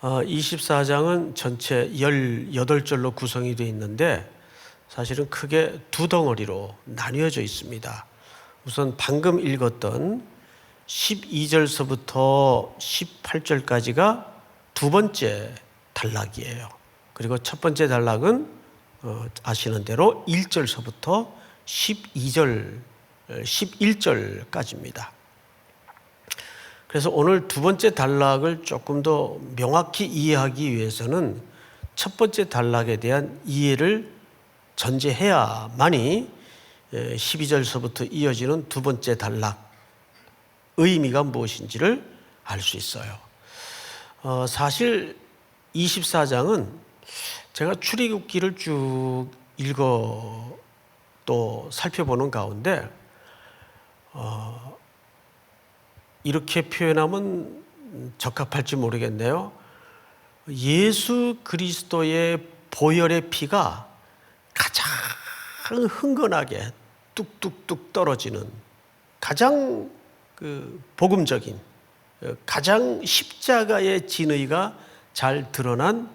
24장은 전체 18절로 구성이 되어 있는데 사실은 크게 두 덩어리로 나뉘어져 있습니다. 우선 방금 읽었던 12절서부터 18절까지가 두 번째 단락이에요. 그리고 첫 번째 단락은 아시는 대로 1절서부터 11절까지입니다. 그래서 오늘 두 번째 단락을 조금 더 명확히 이해하기 위해서는 첫 번째 단락에 대한 이해를 전제해야만이 12절서부터 이어지는 두 번째 단락 의미가 무엇인지를 알 수 있어요. 사실 24장은 제가 출애굽기를 쭉 읽어 또 살펴보는 가운데 이렇게 표현하면 적합할지 모르겠네요. 예수 그리스도의 보혈의 피가 가장 흥건하게 뚝뚝뚝 떨어지는 가장 복음적인 가장 십자가의 진의가 잘 드러난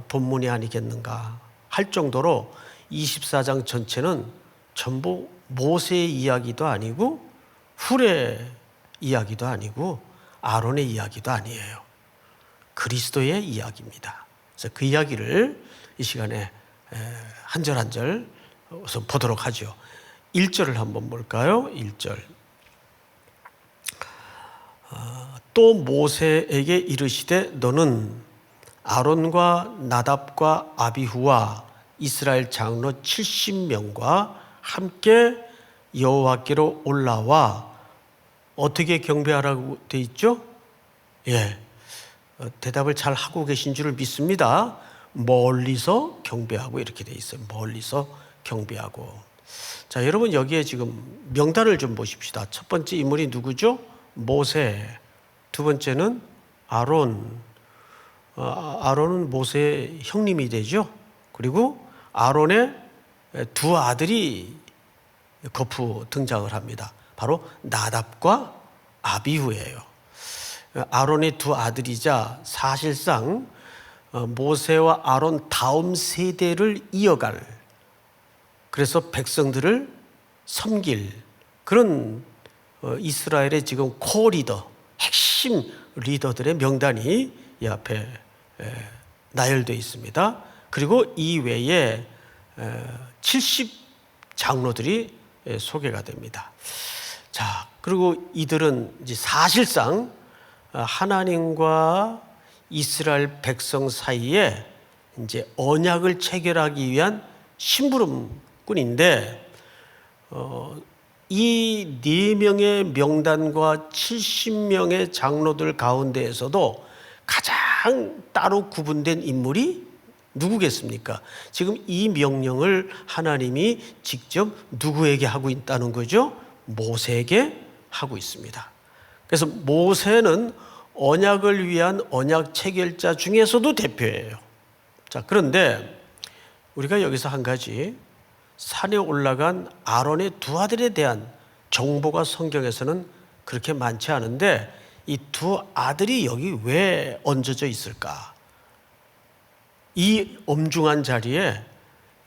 본문이 아니겠는가 할 정도로 24장 전체는 전부 모세의 이야기도 아니고 훌의 이야기도 아니고 아론의 이야기도 아니에요. 그리스도의 이야기입니다. 그래서 그 이야기를 이 시간에 한 절 한 절 우선 보도록 하죠. 1절을 한번 볼까요? 1절. 또 모세에게 이르시되 너는 아론과 나답과 아비후와 이스라엘 장로 70명과 함께 여호와께로 올라와 어떻게 경배하라고 돼 있죠? 대답을 잘 하고 계신 줄을 믿습니다. 멀리서 경배하고 이렇게 돼 있어요. 멀리서 경배하고. 자, 여러분 여기에 지금 명단을 좀 보십시다. 첫 번째 인물이 누구죠? 모세. 두 번째는 아론. 아론은 모세의 형님이 되죠. 그리고 아론의 두 아들이 거푸 등장을 합니다. 바로 나답과 아비후예요. 아론의 두 아들이자 사실상 모세와 아론 다음 세대를 이어갈, 그래서 백성들을 섬길 그런 이스라엘의 지금 코 리더, 핵심 리더들의 명단이 이 앞에 나열되어 있습니다. 그리고 이 외에 70 장로들이 소개가 됩니다. 자, 그리고 이들은 이제 사실상 하나님과 이스라엘 백성 사이에 이제 언약을 체결하기 위한 심부름꾼인데, 이 4명의 명단과 70명의 장로들 가운데에서도 가장 따로 구분된 인물이 누구겠습니까? 지금 이 명령을 하나님이 직접 누구에게 하고 있다는 거죠? 모세에게 하고 있습니다. 그래서 모세는 언약을 위한 언약 체결자 중에서도 대표예요. 자, 그런데 우리가 여기서 한 가지, 산에 올라간 아론의 두 아들에 대한 정보가 성경에서는 그렇게 많지 않은데 이 두 아들이 여기 왜 얹어져 있을까? 이 엄중한 자리에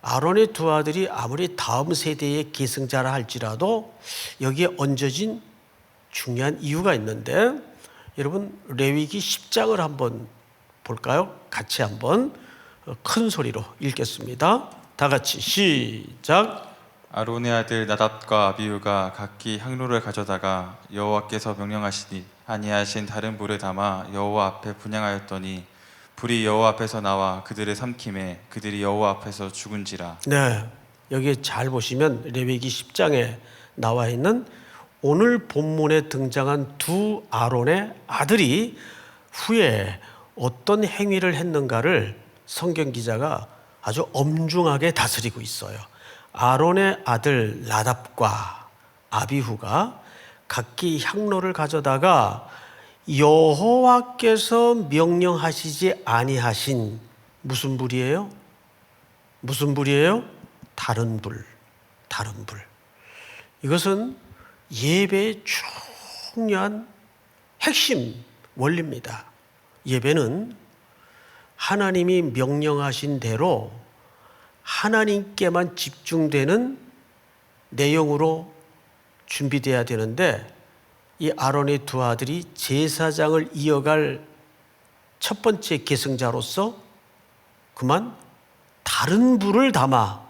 아론의 두 아들이 아무리 다음 세대의 계승자라 할지라도 여기에 얹어진 중요한 이유가 있는데, 여러분 레위기 10장을 한번 볼까요? 같이 한번 큰 소리로 읽겠습니다. 다 같이 시작. 아론의 아들 나답과 아비후가 각기 향로를 가져다가 여호와께서 명령하시니 아니하신 다른 불에 담아 여호와 앞에 분향하였더니 불이 여호와 앞에서 나와 그들을 삼킴에 그들이 여호와 앞에서 죽은지라. 네, 여기 잘 보시면 레위기 10장에 나와 있는 오늘 본문에 등장한 두 아론의 아들이 후에 어떤 행위를 했는가를 성경 기자가 아주 엄중하게 다스리고 있어요. 아론의 아들 나답과 아비후가 각기 향로를 가져다가 여호와께서 명령하시지 아니하신 무슨 불이에요? 무슨 불이에요? 다른 불. 다른 불. 이것은 예배의 중요한 핵심 원리입니다. 예배는 하나님이 명령하신 대로 하나님께만 집중되는 내용으로 준비돼야 되는데, 이 아론의 두 아들이 제사장을 이어갈 첫 번째 계승자로서 그만 다른 불을 담아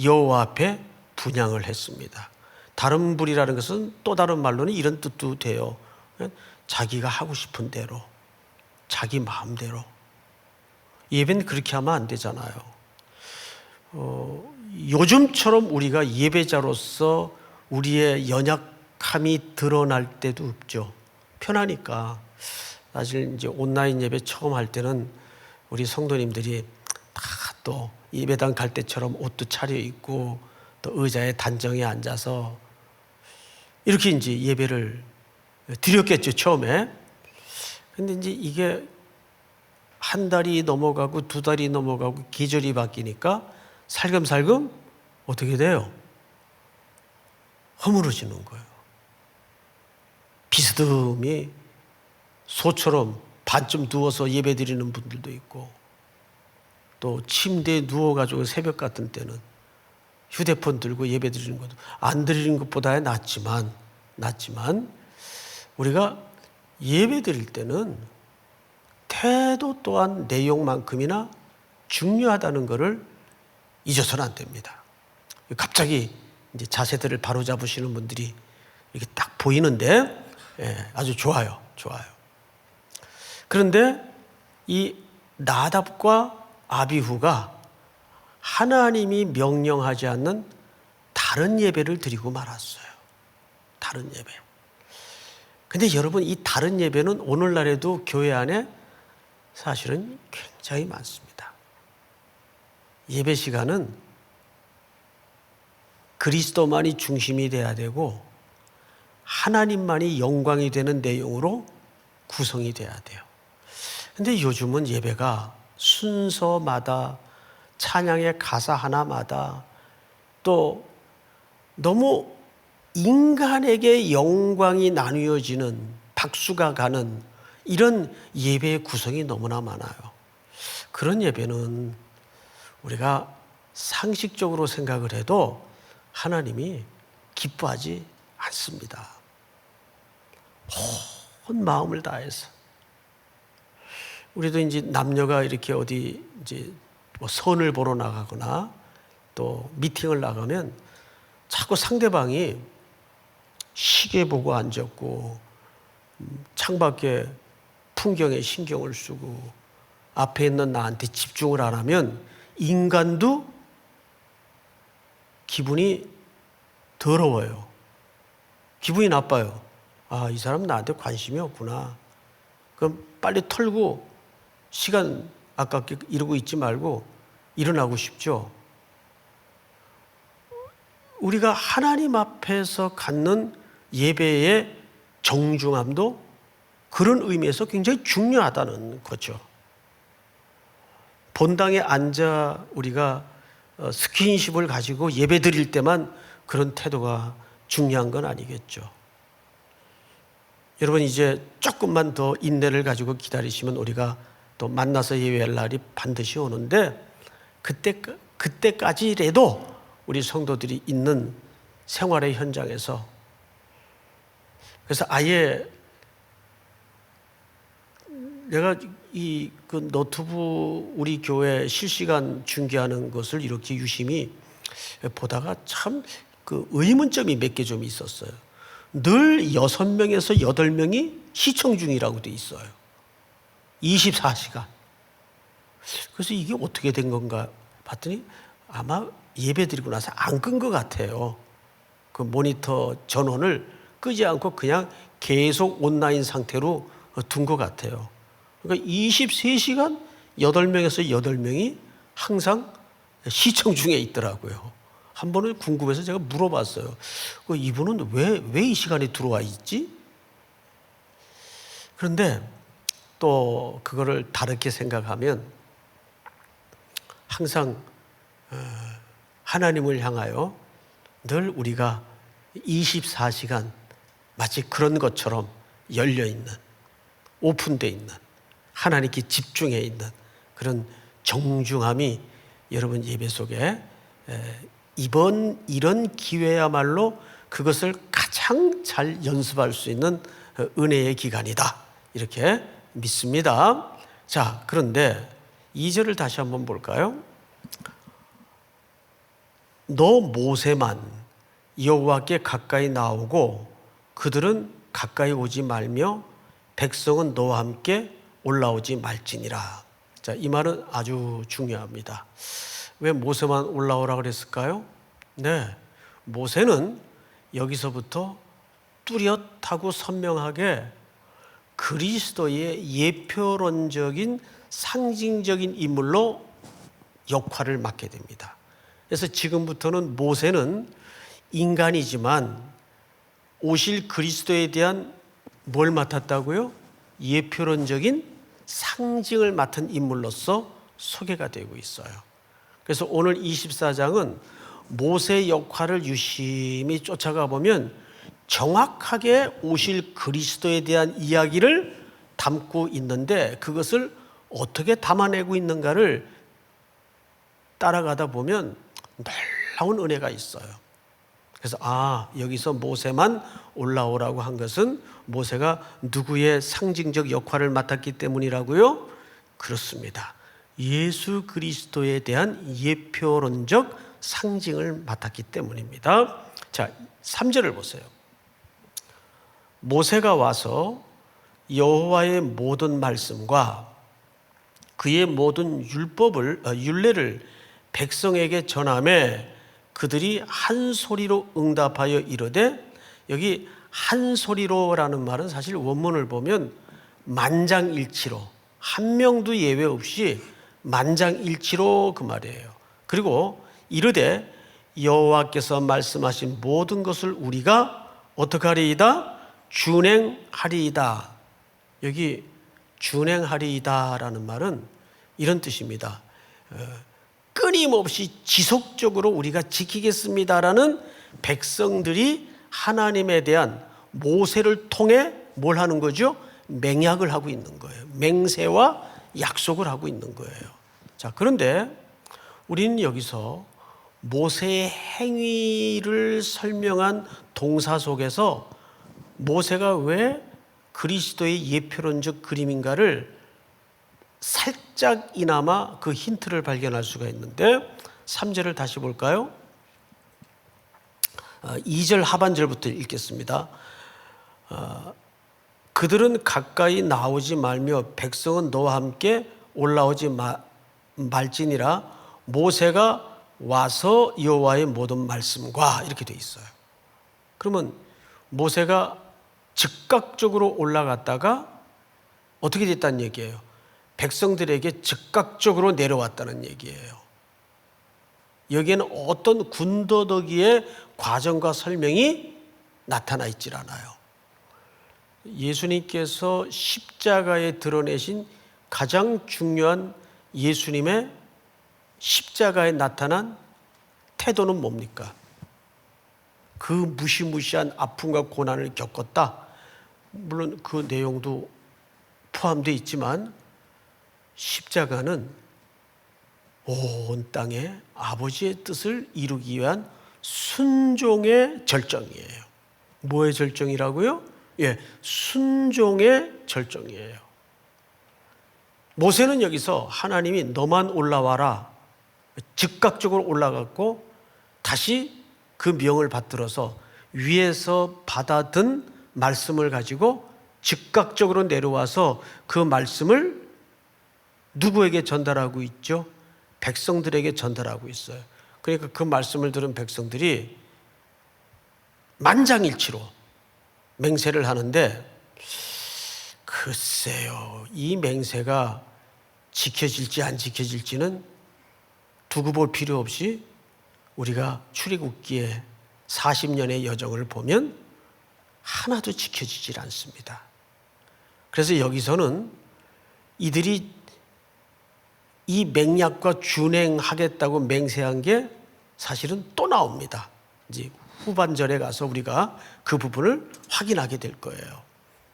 여호와 앞에 분향을 했습니다. 다른 불이라는 것은 또 다른 말로는 이런 뜻도 돼요. 자기가 하고 싶은 대로, 자기 마음대로. 예배는 그렇게 하면 안 되잖아요. 요즘처럼 우리가 예배자로서 우리의 연약함이 드러날 때도 없죠. 편하니까. 사실 이제 온라인 예배 처음 할 때는 우리 성도님들이 다 또 예배당 갈 때처럼 옷도 차려입고 또 의자에 단정히 앉아서 이렇게 이제 예배를 드렸겠죠, 처음에. 근데 이제 이게 한 달이 넘어가고 두 달이 넘어가고 계절이 바뀌니까 살금살금 어떻게 돼요? 허물어지는 거예요. 비스듬히 소처럼 반쯤 누워서 예배 드리는 분들도 있고, 또 침대에 누워가지고 새벽 같은 때는 휴대폰 들고 예배 드리는 것도 안 드리는 것보다 낫지만 우리가 예배 드릴 때는 태도 또한 내용만큼이나 중요하다는 것을 잊어서는 안 됩니다. 갑자기 이제 자세들을 바로 잡으시는 분들이 이렇게 딱 보이는데, 아주 좋아요. 그런데 이 나답과 아비후가 하나님이 명령하지 않는 다른 예배를 드리고 말았어요. 다른 예배. 근데 여러분, 이 다른 예배는 오늘날에도 교회 안에 사실은 굉장히 많습니다. 예배 시간은 그리스도만이 중심이 돼야 되고 하나님만이 영광이 되는 내용으로 구성이 돼야 돼요. 근데 요즘은 예배가 순서마다, 찬양의 가사 하나마다 또 너무 인간에게 영광이 나누어지는, 박수가 가는 이런 예배의 구성이 너무나 많아요. 그런 예배는 우리가 상식적으로 생각을 해도 하나님이 기뻐하지 않습니다. 온 마음을 다해서. 우리도 이제 남녀가 이렇게 어디 이제 뭐 선을 보러 나가거나 또 미팅을 나가면 자꾸 상대방이 시계 보고 앉았고 창밖에 풍경에 신경을 쓰고 앞에 있는 나한테 집중을 안 하면 인간도 기분이 더러워요. 기분이 나빠요. 아, 이 사람 나한테 관심이 없구나. 그럼 빨리 털고 시간 아깝게 이러고 있지 말고 일어나고 싶죠. 우리가 하나님 앞에서 갖는 예배의 정중함도 그런 의미에서 굉장히 중요하다는 거죠. 본당에 앉아 우리가 스킨십을 가지고 예배 드릴 때만 그런 태도가 중요한 건 아니겠죠. 여러분, 이제 조금만 더 인내를 가지고 기다리시면 우리가 또 만나서 예배할 날이 반드시 오는데, 그때까지라도 우리 성도들이 있는 생활의 현장에서, 그래서 아예 내가 그 노트북 우리 교회 실시간 중계하는 것을 이렇게 유심히 보다가 참 그 의문점이 몇 개 좀 있었어요. 늘 6명에서 8명이 시청 중이라고 돼 있어요. 24시간. 그래서 이게 어떻게 된 건가 봤더니 아마 예배 드리고 나서 안 끈 것 같아요. 그 모니터 전원을 끄지 않고 그냥 계속 온라인 상태로 둔 것 같아요. 그러니까 23시간 8명에서 8명이 항상 시청 중에 있더라고요. 한 번은 궁금해서 제가 물어봤어요. 이분은 왜 이 시간에 들어와 있지? 그런데 또 그거를 다르게 생각하면 항상 하나님을 향하여 늘 우리가 24시간 마치 그런 것처럼 열려있는, 오픈되어 있는, 하나님께 집중해 있는 그런 정중함이 여러분 예배 속에 이번 이런 기회야말로 그것을 가장 잘 연습할 수 있는 은혜의 기간이다, 이렇게 믿습니다. 자, 그런데 2절을 다시 한번 볼까요? 너 모세만 여호와께 가까이 나오고 그들은 가까이 오지 말며 백성은 너와 함께 올라오지 말지니라. 자, 이 말은 아주 중요합니다. 왜 모세만 올라오라 그랬을까요? 네, 모세는 여기서부터 뚜렷하고 선명하게 그리스도의 예표론적인 상징적인 인물로 역할을 맡게 됩니다. 그래서 지금부터는 모세는 인간이지만 오실 그리스도에 대한 뭘 맡았다고요? 예표론적인 상징을 맡은 인물로서 소개가 되고 있어요. 그래서 오늘 24장은 모세의 역할을 유심히 쫓아가 보면 정확하게 오실 그리스도에 대한 이야기를 담고 있는데, 그것을 어떻게 담아내고 있는가를 따라가다 보면 놀라운 은혜가 있어요. 그래서 여기서 모세만 올라오라고 한 것은 모세가 누구의 상징적 역할을 맡았기 때문이라고요? 그렇습니다. 예수 그리스도에 대한 예표론적 상징을 맡았기 때문입니다. 자, 3절을 보세요. 모세가 와서 여호와의 모든 말씀과 그의 모든 율례를 백성에게 전하매 그들이 한 소리로 응답하여 이르되, 여기 한 소리로라는 말은 사실 원문을 보면 만장일치로, 한 명도 예외 없이 만장일치로 그 말이에요. 그리고 이르되 여호와께서 말씀하신 모든 것을 우리가 어떻게 하리이다? 준행하리이다. 여기 준행하리이다라는 말은 이런 뜻입니다. 끊임없이 지속적으로 우리가 지키겠습니다라는 백성들이 하나님에 대한 모세를 통해 뭘 하는 거죠? 맹약을 하고 있는 거예요. 맹세와 약속을 하고 있는 거예요. 자, 그런데 우리는 여기서 모세의 행위를 설명한 동사 속에서 모세가 왜 그리스도의 예표론적 그림인가를 살짝이나마 그 힌트를 발견할 수가 있는데, 3절을 다시 볼까요? 2절 하반절부터 읽겠습니다. 그들은 가까이 나오지 말며 백성은 너와 함께 올라오지 말지니라. 모세가 와서 여호와의 모든 말씀과, 이렇게 돼 있어요. 그러면 모세가 즉각적으로 올라갔다가 어떻게 됐다는 얘기예요? 백성들에게 즉각적으로 내려왔다는 얘기예요. 여기에는 어떤 군더더기의 과정과 설명이 나타나 있질 않아요. 예수님께서 십자가에 드러내신 가장 중요한 예수님의 십자가에 나타난 태도는 뭡니까? 그 무시무시한 아픔과 고난을 겪었다. 물론 그 내용도 포함되어 있지만 십자가는 온 땅에 아버지의 뜻을 이루기 위한 순종의 절정이에요. 뭐의 절정이라고요? 순종의 절정이에요. 모세는 여기서 하나님이 너만 올라와라, 즉각적으로 올라갔고 다시 그 명을 받들어서 위에서 받아든 말씀을 가지고 즉각적으로 내려와서 그 말씀을 누구에게 전달하고 있죠? 백성들에게 전달하고 있어요. 그러니까 그 말씀을 들은 백성들이 만장일치로 맹세를 하는데, 글쎄요, 이 맹세가 지켜질지 안 지켜질지는 두고 볼 필요 없이 우리가 출애굽기의 40년의 여정을 보면 하나도 지켜지질 않습니다. 그래서 여기서는 이들이 이 맹약과 준행하겠다고 맹세한 게 사실은 또 나옵니다. 이제 후반절에 가서 우리가 그 부분을 확인하게 될 거예요.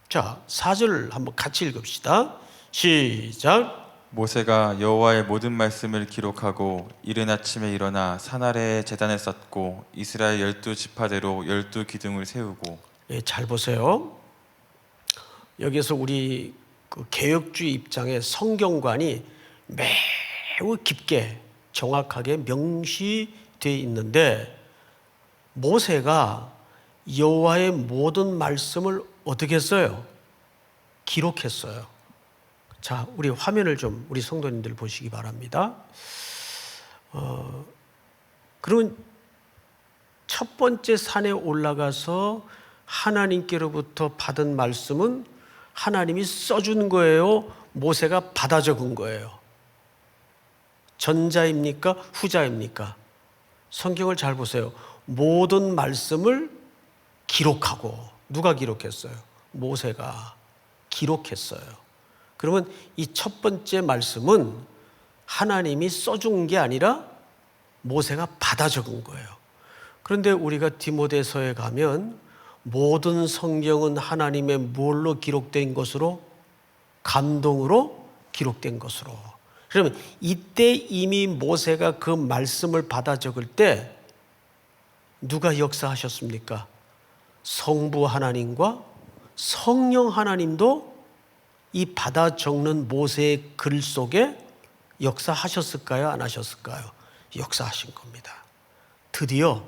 자, 4절 한번 같이 읽읍시다. 시작. 모세가 여호와의 모든 말씀을 기록하고 이른 아침에 일어나 산 아래에 제단을 쌓고 이스라엘 12지파대로 12기둥을 세우고. 예, 잘 보세요. 여기서 우리 그 개혁주의 입장의 성경관이 매우 깊게 정확하게 명시되어 있는데, 모세가 여호와의 모든 말씀을 어떻게 했어요? 기록했어요. 자, 우리 화면을 좀 우리 성도님들 보시기 바랍니다. 그러면 첫 번째 산에 올라가서 하나님께로부터 받은 말씀은 하나님이 써준 거예요? 모세가 받아 적은 거예요? 전자입니까? 후자입니까? 성경을 잘 보세요. 모든 말씀을 기록하고, 누가 기록했어요? 모세가 기록했어요. 그러면 이 첫 번째 말씀은 하나님이 써준 게 아니라 모세가 받아 적은 거예요. 그런데 우리가 디모데서에 가면 모든 성경은 하나님의 뭘로 기록된 것으로? 감동으로 기록된 것으로. 그러면 이때 이미 모세가 그 말씀을 받아 적을 때 누가 역사하셨습니까? 성부 하나님과 성령 하나님도 이 받아 적는 모세의 글 속에 역사하셨을까요? 안 하셨을까요? 역사하신 겁니다. 드디어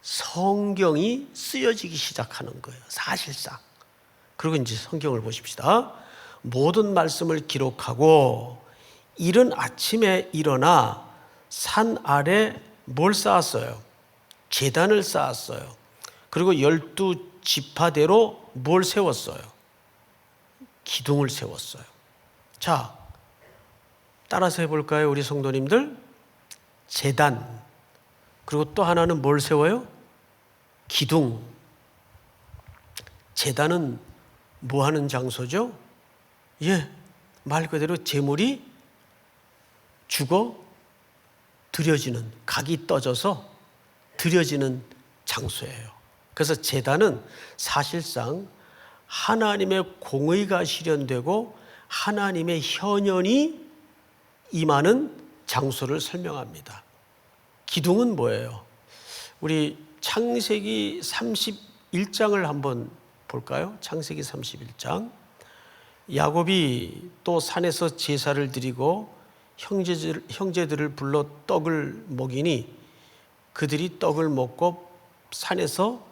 성경이 쓰여지기 시작하는 거예요. 사실상. 그리고 이제 성경을 보십시다. 모든 말씀을 기록하고 이른 아침에 일어나 산 아래 뭘 쌓았어요? 제단을 쌓았어요. 그리고 12지파대로 뭘 세웠어요? 기둥을 세웠어요. 자, 따라서 해볼까요, 우리 성도님들? 제단, 그리고 또 하나는 뭘 세워요? 기둥. 제단은 뭐 하는 장소죠? 예, 말 그대로 제물이 죽어 드려지는, 각이 떠져서 드려지는 장소예요. 그래서 제단은 사실상 하나님의 공의가 실현되고 하나님의 현현이 임하는 장소를 설명합니다. 기둥은 뭐예요? 우리 창세기 31장을 한번 볼까요? 창세기 31장. 야곱이 또 산에서 제사를 드리고 형제들을 불러 떡을 먹이니 그들이 떡을 먹고 산에서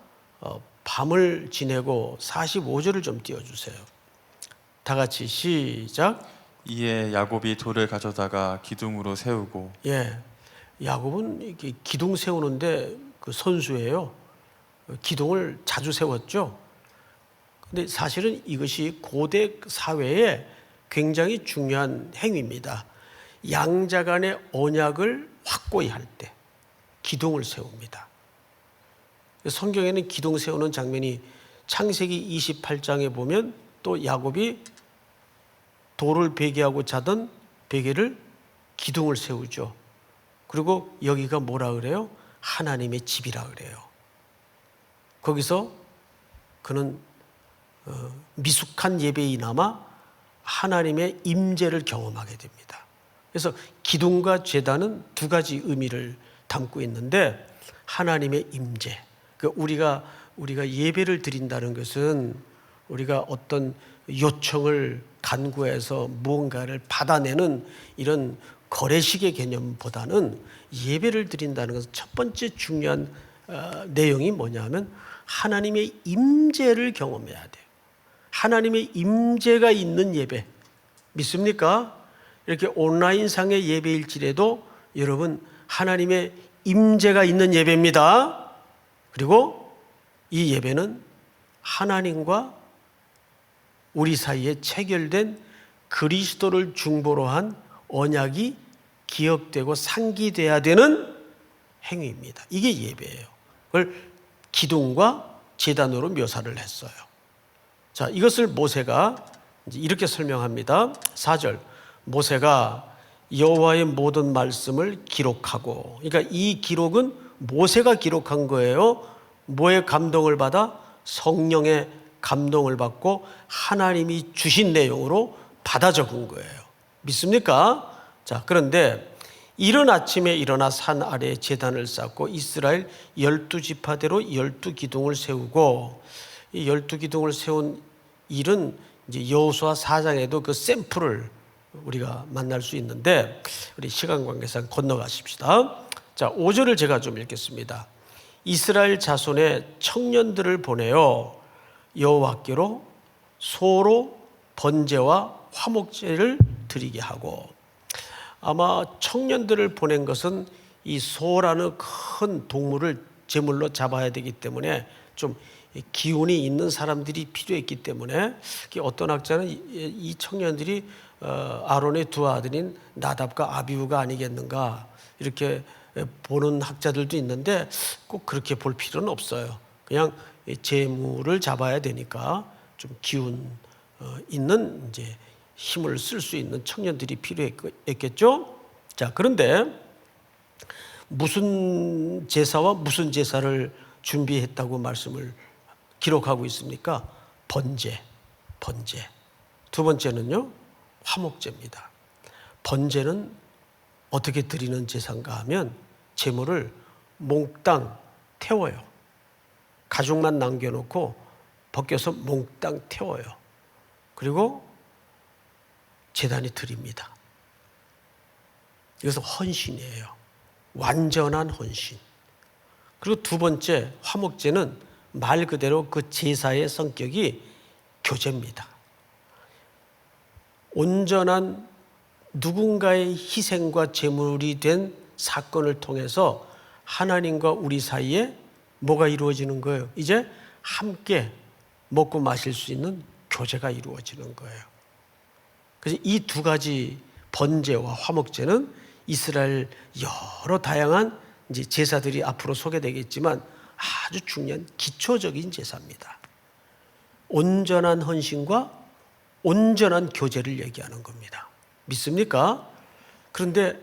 밤을 지내고 45절을 좀 띄워주세요. 다 같이 시작. 이에 야곱이 돌을 가져다가 기둥으로 세우고. 예, 야곱은 이렇게 기둥 세우는데 그 선수예요. 기둥을 자주 세웠죠. 근데 사실은 이것이 고대 사회에 굉장히 중요한 행위입니다. 양자 간의 언약을 확고히 할 때 기둥을 세웁니다. 성경에는 기둥 세우는 장면이 창세기 28장에 보면 또 야곱이 돌을 베개하고 자던 베개를 기둥을 세우죠. 그리고 여기가 뭐라 그래요? 하나님의 집이라 그래요. 거기서 그는 미숙한 예배이나마 하나님의 임재를 경험하게 됩니다. 그래서 기둥과 제단은 두 가지 의미를 담고 있는데, 하나님의 임재, 우리가 예배를 드린다는 것은 우리가 어떤 요청을 간구해서 무언가를 받아내는 이런 거래식의 개념보다는 예배를 드린다는 것은 첫 번째 중요한 내용이 뭐냐면 하나님의 임재를 경험해야 돼요. 하나님의 임재가 있는 예배 믿습니까? 이렇게 온라인상의 예배일지라도 여러분 하나님의 임재가 있는 예배입니다. 그리고 이 예배는 하나님과 우리 사이에 체결된 그리스도를 중보로 한 언약이 기억되고 상기돼야 되는 행위입니다. 이게 예배예요. 그걸 기둥과 제단으로 묘사를 했어요. 자, 이것을 모세가 이렇게 설명합니다. 4절. 모세가 여호와의 모든 말씀을 기록하고, 그러니까 이 기록은 모세가 기록한 거예요. 뭐의 감동을 받아? 성령의 감동을 받고 하나님이 주신 내용으로 받아 적은 거예요. 믿습니까? 자, 그런데 이른 아침에 일어나 산 아래에 제단을 쌓고 이스라엘 12지파대로 12기둥을 세우고, 이 12기둥을 세운 일은 이제 여호수아 4장에도 그 샘플을 우리가 만날 수 있는데, 우리 시간 관계상 건너가십시다. 자, 5절을 제가 좀 읽겠습니다. 이스라엘 자손의 청년들을 보내어 여호와께로 소로 번제와 화목제를 드리게 하고, 아마 청년들을 보낸 것은 이 소라는 큰 동물을 제물로 잡아야 되기 때문에 좀 기운이 있는 사람들이 필요했기 때문에, 어떤 학자는 이 청년들이 아론의 두 아들인 나답과 아비후가 아니겠는가 이렇게 보는 학자들도 있는데, 꼭 그렇게 볼 필요는 없어요. 그냥 제물을 잡아야 되니까 좀 기운 있는 이제 힘을 쓸 수 있는 청년들이 필요했겠죠. 자, 그런데 무슨 제사와 무슨 제사를 준비했다고 말씀을 기록하고 있습니까? 번제. 두 번째는요, 화목제입니다. 번제는 어떻게 드리는 제사인가 하면 제물을 몽땅 태워요. 가죽만 남겨놓고 벗겨서 몽땅 태워요. 그리고 제단에 드립니다. 이것은 헌신이에요. 완전한 헌신. 그리고 두 번째, 화목제는 말 그대로 그 제사의 성격이 교제입니다. 온전한 누군가의 희생과 제물이 된 사건을 통해서 하나님과 우리 사이에 뭐가 이루어지는 거예요? 이제 함께 먹고 마실 수 있는 교제가 이루어지는 거예요. 그래서 이 두 가지 번제와 화목제는 이스라엘 여러 다양한 이제 제사들이 앞으로 소개되겠지만 아주 중요한 기초적인 제사입니다. 온전한 헌신과 온전한 교제를 얘기하는 겁니다. 믿습니까? 그런데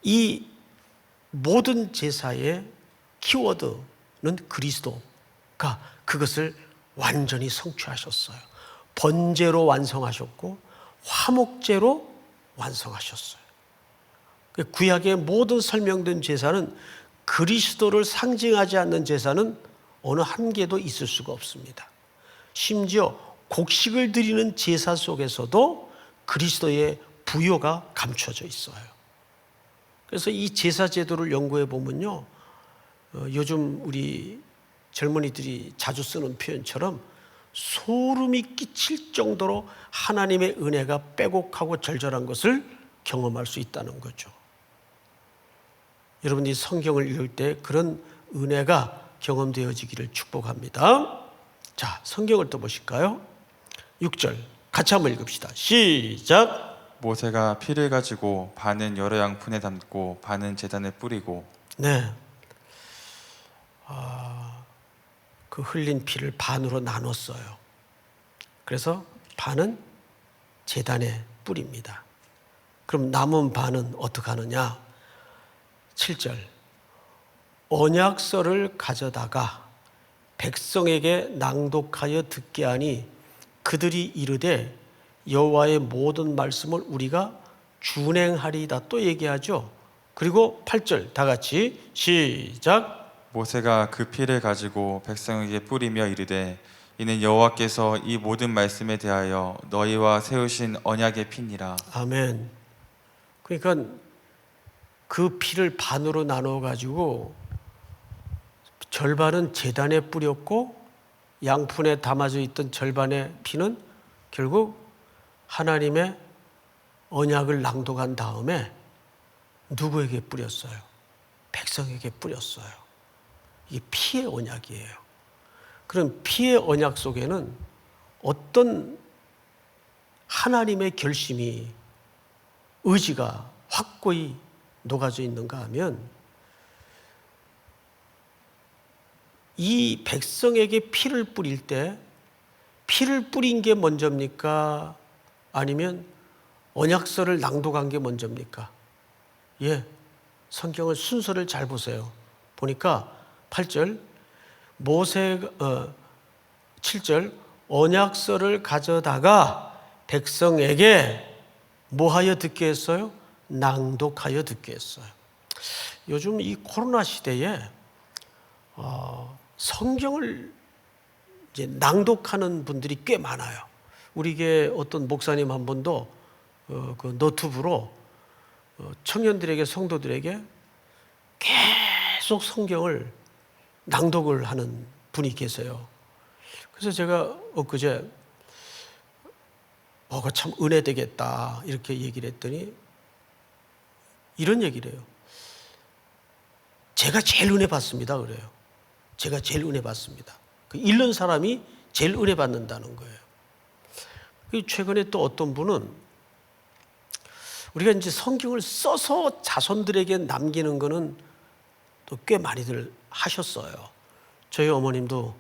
이 모든 제사의 키워드는 그리스도가 그것을 완전히 성취하셨어요. 번제로 완성하셨고 화목제로 완성하셨어요. 구약의 모든 설명된 제사는 그리스도를 상징하지 않는 제사는 어느 한 개도 있을 수가 없습니다. 심지어 곡식을 드리는 제사 속에서도 그리스도의 부요가 감춰져 있어요. 그래서 이 제사 제도를 연구해 보면요, 요즘 우리 젊은이들이 자주 쓰는 표현처럼 소름이 끼칠 정도로 하나님의 은혜가 빼곡하고 절절한 것을 경험할 수 있다는 거죠. 여러분이 성경을 읽을 때 그런 은혜가 경험되어지기를 축복합니다. 자, 성경을 또 보실까요? 6절 같이 한번 읽읍시다. 시작. 모세가 피를 가지고 반은 여러 양푼에 담고 반은 제단에 뿌리고. 네. 그 흘린 피를 반으로 나눴어요. 그래서 반은 제단에 뿌립니다. 그럼 남은 반은 어떻게 하느냐? 7절 언약서를 가져다가 백성에게 낭독하여 듣게 하니 그들이 이르되 여호와의 모든 말씀을 우리가 준행하리이다. 또 얘기하죠. 그리고 8절 다 같이 시작. 모세가 그 피를 가지고 백성에게 뿌리며 이르되 이는 여호와께서 이 모든 말씀에 대하여 너희와 세우신 언약의 피니라. 아멘. 그러니까 그 피를 반으로 나눠 가지고 절반은 제단에 뿌렸고 양푼에 담아져 있던 절반의 피는 결국 하나님의 언약을 낭독한 다음에 누구에게 뿌렸어요? 백성에게 뿌렸어요. 이게 피의 언약이에요. 그럼 피의 언약 속에는 어떤 하나님의 결심이, 의지가 확고히 녹아져 있는가 하면 이 백성에게 피를 뿌릴 때 피를 뿌린 게 먼저입니까? 아니면 언약서를 낭독한 게 먼저입니까? 성경을 순서를 잘 보세요. 보니까 8절 7절 언약서를 가져다가 백성에게 뭐하여 듣게 했어요? 낭독하여 듣게 했어요. 요즘 이 코로나 시대에 성경을 이제 낭독하는 분들이 꽤 많아요. 우리 교회 어떤 목사님 한 분도 그 너튜브로 청년들에게, 성도들에게 계속 성경을 낭독을 하는 분이 계세요. 그래서 제가 엊그제 그거 참 은혜 되겠다 이렇게 얘기를 했더니 이런 얘기를 해요. 제가 제일 은혜 받습니다 그래요. 제가 제일 은혜 받습니다. 그 읽는 사람이 제일 은혜 받는다는 거예요. 최근에 또 어떤 분은 우리가 이제 성경을 써서 자손들에게 남기는 거는 또 꽤 많이들 하셨어요. 저희 어머님도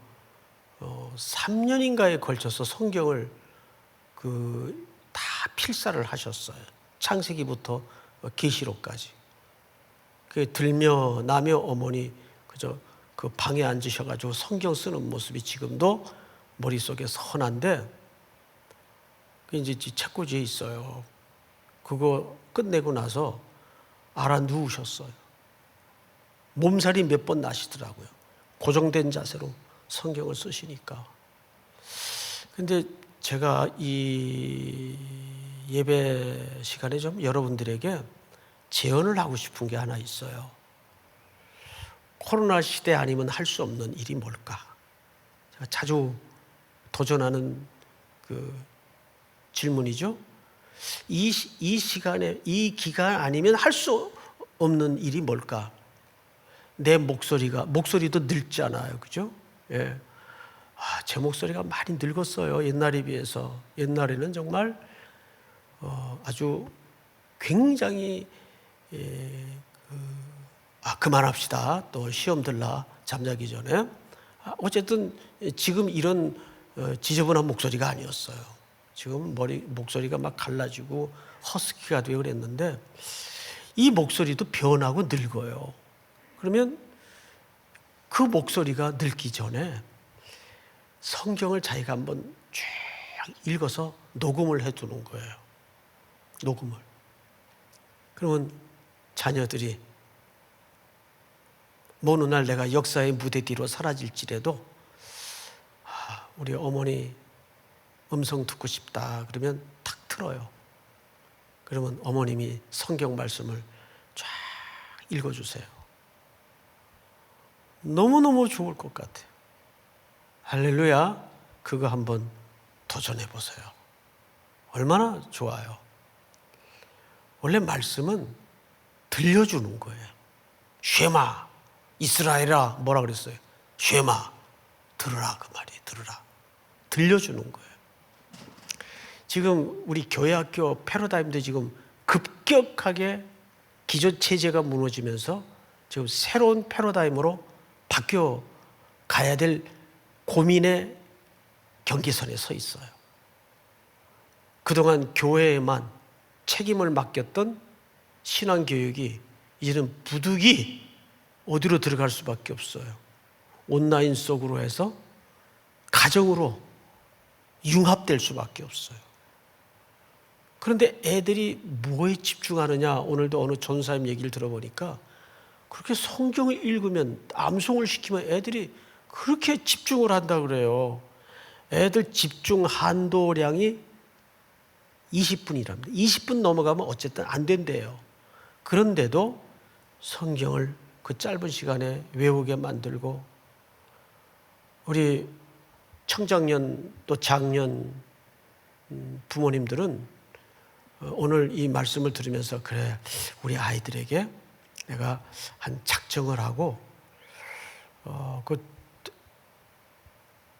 3년인가에 걸쳐서 성경을 다 필사를 하셨어요. 창세기부터 계시록까지. 들며 나며 어머니 그저 그 방에 앉으셔가지고 성경 쓰는 모습이 지금도 머릿속에 선한데, 이제 책꽂이에 있어요. 그거 끝내고 나서 알아 누우셨어요. 몸살이 몇 번 나시더라고요. 고정된 자세로 성경을 쓰시니까. 근데 제가 이 예배 시간에 좀 여러분들에게 제언을 하고 싶은 게 하나 있어요. 코로나 시대 아니면 할 수 없는 일이 뭘까? 제가 자주 도전하는 그 질문이죠. 이 시간에, 이 기간 아니면 할 수 없는 일이 뭘까? 내 목소리도 늙잖아요. 그죠? 예. 제 목소리가 많이 늙었어요. 옛날에 비해서. 옛날에는 정말 아주 굉장히 그만합시다. 또 시험 들라 잠자기 전에. 어쨌든 지금 이런 지저분한 목소리가 아니었어요. 지금 목소리가 막 갈라지고 허스키가 되고 그랬는데 이 목소리도 변하고 늙어요. 그러면 그 목소리가 늙기 전에 성경을 자기가 한번 쭉 읽어서 녹음을 해두는 거예요. 녹음을. 그러면 자녀들이 어느 날 내가 역사의 무대 뒤로 사라질지라도 우리 어머니 음성 듣고 싶다 그러면 탁 틀어요. 그러면 어머님이 성경 말씀을 쫙 읽어주세요. 너무너무 좋을 것 같아요. 할렐루야. 그거 한번 도전해 보세요. 얼마나 좋아요. 원래 말씀은 들려주는 거예요. 쉐마 이스라엘아 뭐라 그랬어요? 쉐마 들으라 그 말이에요. 들으라. 들려주는 거예요. 지금 우리 교회학교 패러다임도 지금 급격하게 기존 체제가 무너지면서 지금 새로운 패러다임으로 바뀌어 가야 될 고민의 경계선에 서 있어요. 그동안 교회에만 책임을 맡겼던 신앙교육이 이제는 부득이 어디로 들어갈 수밖에 없어요. 온라인 속으로 해서 가정으로 융합될 수밖에 없어요. 그런데 애들이 뭐에 집중하느냐. 오늘도 어느 전사님 얘기를 들어보니까 그렇게 성경을 읽으면 암송을 시키면 애들이 그렇게 집중을 한다 그래요. 애들 집중 한도량이 20분이랍니다. 20분 넘어가면 어쨌든 안 된대요. 그런데도 성경을 그 짧은 시간에 외우게 만들고 우리 청장년 또 장년 부모님들은 오늘 이 말씀을 들으면서 그래 우리 아이들에게 내가 한 작정을 하고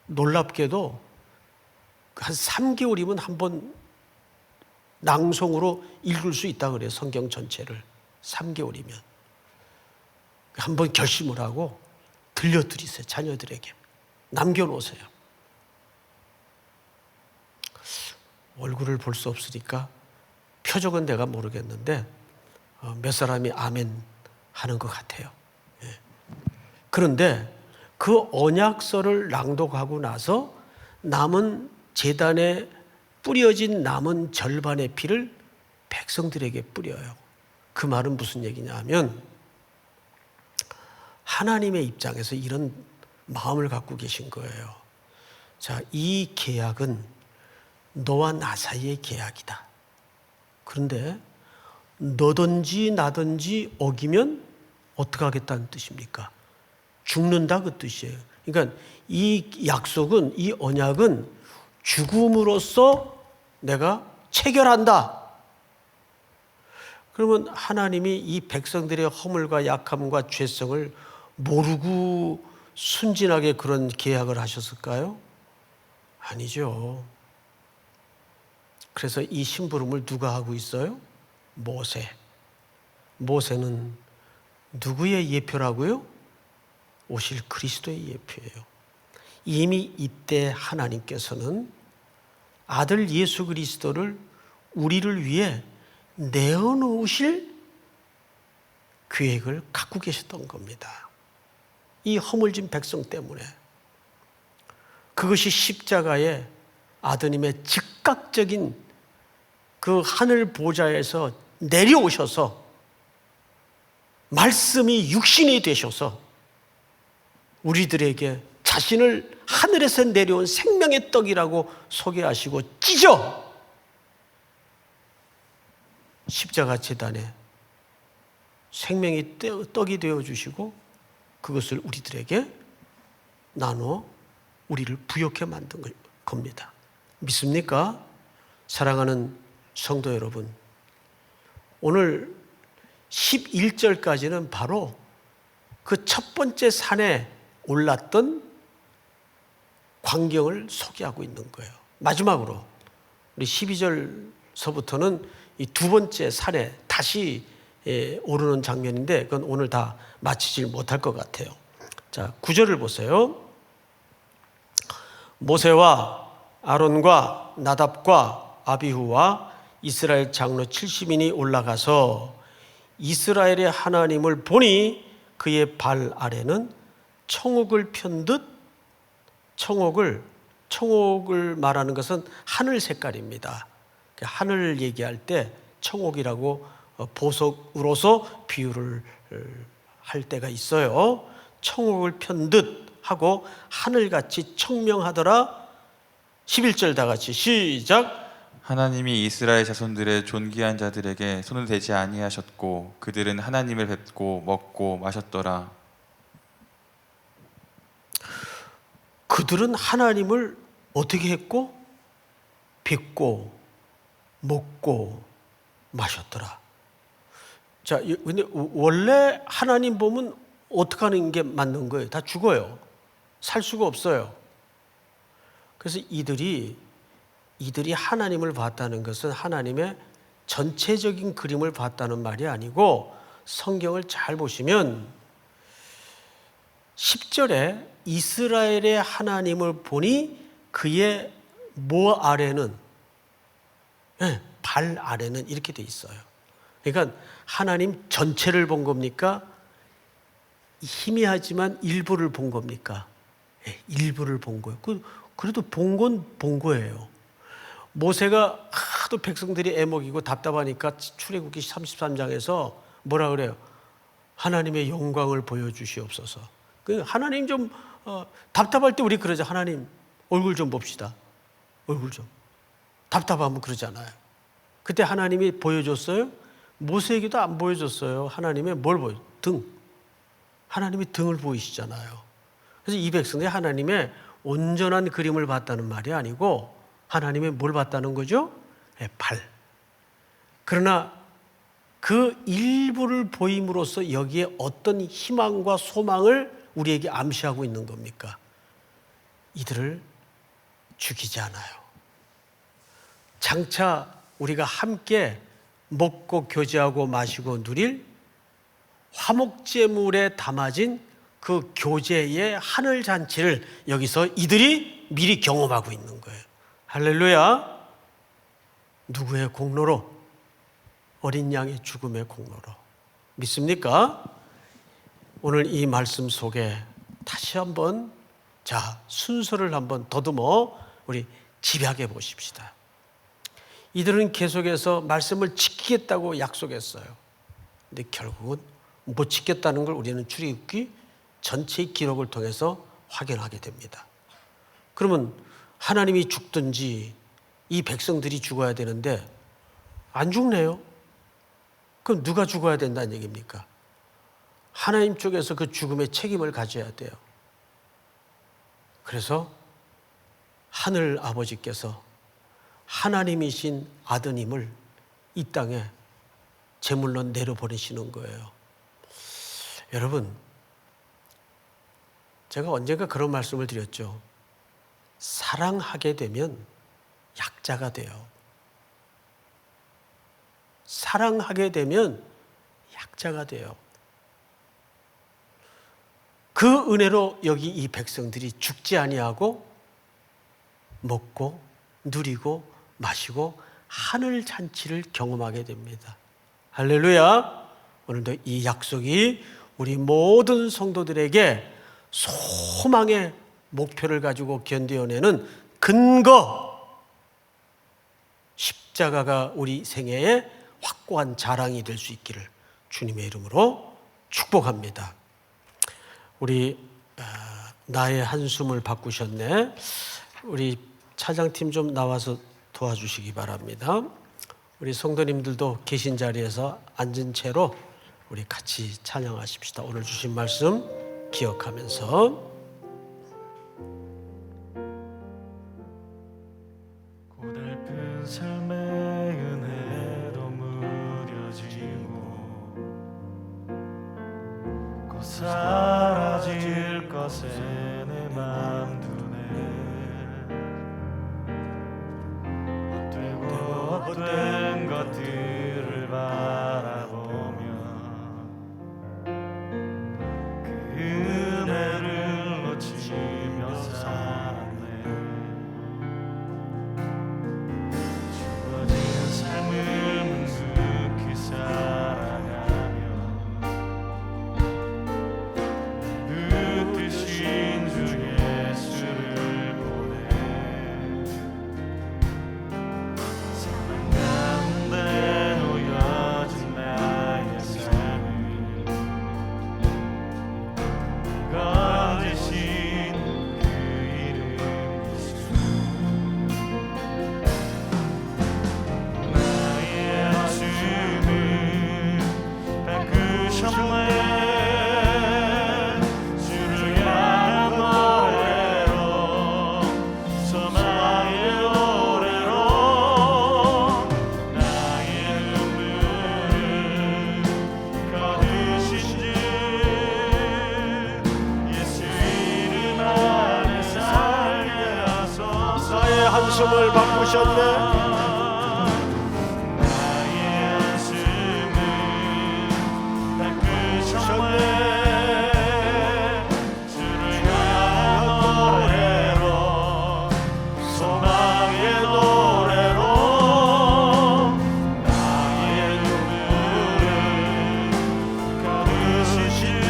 놀랍게도 한 3개월이면 한번 낭송으로 읽을 수 있다 그래요. 성경 전체를 3개월이면 한번 결심을 하고 들려드리세요. 자녀들에게 남겨놓으세요. 얼굴을 볼 수 없으니까 표적은 내가 모르겠는데 몇 사람이 아멘 하는 것 같아요. 예. 그런데 그 언약서를 낭독하고 나서 남은 제단에 뿌려진 남은 절반의 피를 백성들에게 뿌려요. 그 말은 무슨 얘기냐 하면 하나님의 입장에서 이런 마음을 갖고 계신 거예요. 자, 이 계약은 너와 나 사이의 계약이다. 그런데 너든지 나든지 어기면 어떻게 하겠다는 뜻입니까? 죽는다 그 뜻이에요. 그러니까 이 약속은, 이 언약은 죽음으로써 내가 체결한다. 그러면 하나님이 이 백성들의 허물과 약함과 죄성을 모르고 순진하게 그런 계약을 하셨을까요? 아니죠. 그래서 이 심부름을 누가 하고 있어요? 모세. 모세는 누구의 예표라고요? 오실 그리스도의 예표예요. 이미 이때 하나님께서는 아들 예수 그리스도를 우리를 위해 내어놓으실 계획을 갖고 계셨던 겁니다. 이 허물진 백성 때문에. 그것이 십자가의 아드님의 즉각적인 그 하늘 보좌에서 내려오셔서 말씀이 육신이 되셔서 우리들에게 자신을 하늘에서 내려온 생명의 떡이라고 소개하시고 찢어 십자가 제단에 생명의 떡이 되어주시고 그것을 우리들에게 나눠 우리를 부욕해 만든 겁니다. 믿습니까? 사랑하는 성도 여러분, 오늘 11절까지는 바로 그 첫 번째 산에 올랐던 광경을 소개하고 있는 거예요. 마지막으로 우리 12절서부터는 이 두 번째 산에 다시 오르는 장면인데 그건 오늘 다 마치질 못할 것 같아요. 자, 9절을 보세요. 모세와 아론과 나답과 아비후와 이스라엘 장로 70인이 올라가서 이스라엘의 하나님을 보니 그의 발 아래는 청옥을 편 듯, 청옥을 말하는 것은 하늘 색깔입니다. 하늘을 얘기할 때 청옥이라고 보석으로서 비유를 할 때가 있어요. 청옥을 편 듯 하고 하늘같이 청명하더라. 11절 다 같이 시작. 하나님이 이스라엘 자손들의 존귀한 자들에게 손을 대지 아니하셨고 그들은 하나님을 뵙고 먹고 마셨더라. 그들은 하나님을 어떻게 했고? 뵙고 먹고 마셨더라. 자, 근데 원래 하나님 보면 어떻게 하는 게 맞는 거예요? 다 죽어요. 살 수가 없어요. 그래서 이들이 하나님을 봤다는 것은 하나님의 전체적인 그림을 봤다는 말이 아니고 성경을 잘 보시면 10절에 이스라엘의 하나님을 보니 그의 모 아래는 발 아래는 이렇게 돼 있어요. 그러니까 하나님 전체를 본 겁니까? 희미하지만 일부를 본 겁니까? 일부를 본 거예요. 그래도 본 건 본 거예요. 모세가 하도 백성들이 애먹이고 답답하니까 출애굽기 33장에서 뭐라 그래요? 하나님의 영광을 보여주시옵소서. 하나님 좀 답답할 때 우리 그러죠. 하나님 얼굴 좀 봅시다. 얼굴 좀. 답답하면 그러잖아요. 그때 하나님이 보여줬어요? 모세에게도 안 보여줬어요. 하나님의 뭘 보여? 등. 하나님이 등을 보이시잖아요. 그래서 이 백성들이 하나님의 온전한 그림을 봤다는 말이 아니고 하나님의 뭘 봤다는 거죠? 발. 그러나 그 일부를 보임으로써 여기에 어떤 희망과 소망을 우리에게 암시하고 있는 겁니까? 이들을 죽이지 않아요. 장차 우리가 함께 먹고 교제하고 마시고 누릴 화목제물에 담아진 그 교제의 하늘 잔치를 여기서 이들이 미리 경험하고 있는 거예요. 할렐루야. 누구의 공로로? 어린 양의 죽음의 공로로. 믿습니까? 오늘 이 말씀 속에 다시 한번 순서를 한번 더듬어 우리 집약해 보십시다. 이들은 계속해서 말씀을 지키겠다고 약속했어요. 근데 결국은 못 지켰다는 걸 우리는 출애굽기 전체의 기록을 통해서 확인하게 됩니다. 그러면 하나님이 죽든지 이 백성들이 죽어야 되는데 안 죽네요. 그럼 누가 죽어야 된다는 얘기입니까? 하나님 쪽에서 그 죽음의 책임을 가져야 돼요. 그래서 하늘 아버지께서 하나님이신 아드님을 이 땅에 제물로 내려보내시는 거예요. 여러분, 제가 언젠가 그런 말씀을 드렸죠. 사랑하게 되면 약자가 돼요. 사랑하게 되면 약자가 돼요. 그 은혜로 여기 이 백성들이 죽지 아니하고 먹고 누리고 마시고 하늘 잔치를 경험하게 됩니다. 할렐루야. 오늘도 이 약속이 우리 모든 성도들에게 소망의 목표를 가지고 견뎌내는 근거, 십자가가 우리 생애의 확고한 자랑이 될 수 있기를 주님의 이름으로 축복합니다. 우리 나의 한숨을 바꾸셨네. 우리 차장팀 좀 나와서 도와주시기 바랍니다. 우리 성도님들도 계신 자리에서 앉은 채로 우리 같이 찬양하십시다. 오늘 주신 말씀 기억하면서 고달픈 삶의 은혜로 무뎌지고 곧 사라질 것에 내 맘 두네 헛된 것들을 바라보며 그 은혜를 놓치며 살았네. 주어진 삶을 묵묵히 살아가며 붙드신 주 예수를 보내 사랑 가운데 놓여진 나의 삶을 건지신 그 이름 예수 나의 한숨을 바꾸셨네. 주를 향한 노래로 소망의 노래로 나의 눈물을 거두신 주 예수 이름 안에 살게 하소서. 나의 한숨을 바꾸셨네. 나의 한숨을 바꾸셨네. 주를 향한 노래로 소망의 노래로 나의 눈물을 거두신 주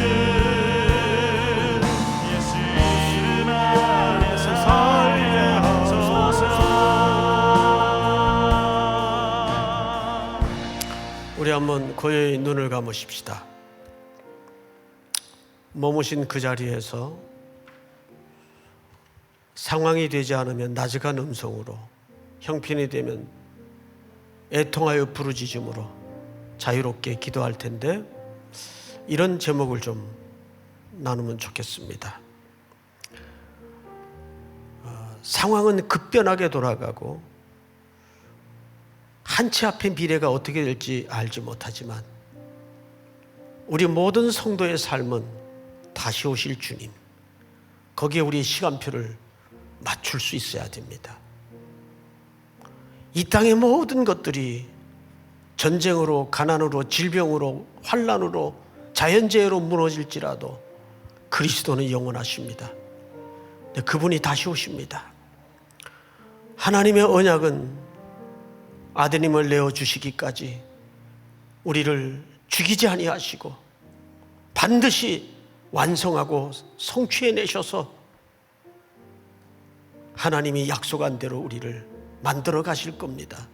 예수 이름 안에서 살게 하소서. 우리 한번 고요히 눈을 감으십시다. 머무신 그 자리에서 상황이 되지 않으면 나직한 음성으로, 형편이 되면 애통하여 부르짖음으로 자유롭게 기도할 텐데, 이런 제목을 좀 나누면 좋겠습니다. 상황은 급변하게 돌아가고 한치 앞의 미래가 어떻게 될지 알지 못하지만 우리 모든 성도의 삶은 다시 오실 주님, 거기에 우리의 시간표를 맞출 수 있어야 됩니다. 이 땅의 모든 것들이 전쟁으로, 가난으로, 질병으로, 환난으로, 자연재해로 무너질지라도 그리스도는 영원하십니다. 근데 그분이 다시 오십니다. 하나님의 언약은 아드님을 내어주시기까지 우리를 죽이지 아니하시고 반드시 완성하고 성취해내셔서 하나님이 약속한 대로 우리를 만들어 가실 겁니다.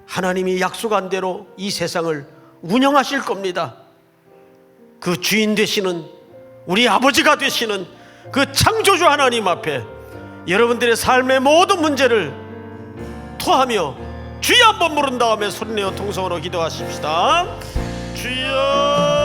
하나님이 약속한 대로 이 세상을 운영하실 겁니다. 그 주인 되시는 우리 아버지가 되시는 그 창조주 하나님 앞에 여러분들의 삶의 모든 문제를 토하며 주여 한번 부른 다음에 소리내어 통성으로 기도하십시다. 주여